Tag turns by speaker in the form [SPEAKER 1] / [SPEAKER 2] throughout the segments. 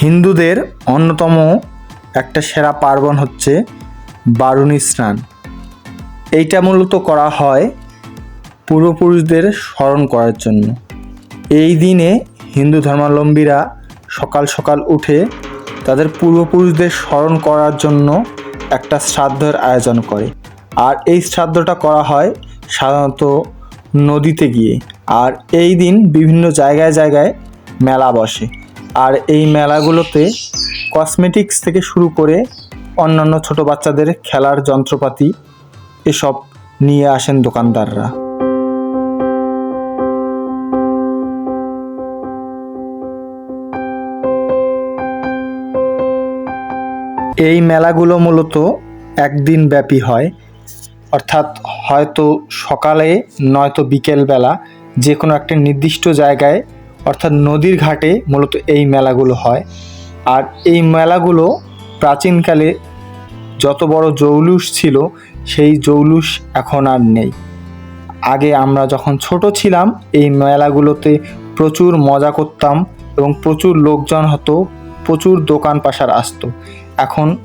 [SPEAKER 1] হিন্দুদের অন্যতম একটা সেরা পার্বণ হচ্ছে বারুণী স্নান। এইটা মূলত করা হয় পূর্বপুরুষদের স্মরণ করার জন্য। এই দিনে হিন্দু ধর্মাবলম্বীরা সকাল সকাল উঠে তাদের পূর্বপুরুষদের স্মরণ করার জন্য একটা শ্রাদ্ধের আয়োজন করে। আর এই শ্রাদ্ধটা করা হয় সাধারণত নদীতে গিয়ে। আর এই দিন বিভিন্ন জায়গায় জায়গায় মেলা বসে। আর এই মেলাগুলোতে কসমেটিক্স থেকে শুরু করে অন্যান্য ছোট বাচ্চাদের খেলার যন্ত্রপাতি এসব নিয়ে আসেন দোকানদাররা। এই মেলাগুলো মূলত একদিন ব্যাপী হয়, অর্থাৎ হয়তো সকালে নয়তো বিকেলবেলা যে কোনো একটা নির্দিষ্ট জায়গায় অর্থাৎ নদীর ঘাটে মূলত এই মেলাগুলো হয়। আর এই মেলাগুলো প্রাচীনকালে যত বড় জৌলুস ছিল সেই জৌলুস এখন আর নেই। আগে আমরা যখন ছোট ছিলাম এই মেলাগুলোতে প্রচুর মজা করতাম এবং প্রচুর লোকজন হতো, প্রচুর দোকান পাশার আসতো। এখন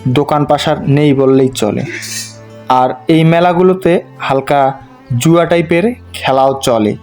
[SPEAKER 1] দোকান পাশার নেই বললেই চলে। আর এই মেলাগুলোতে হালকা জুয়া টাইপের খেলাও চলে।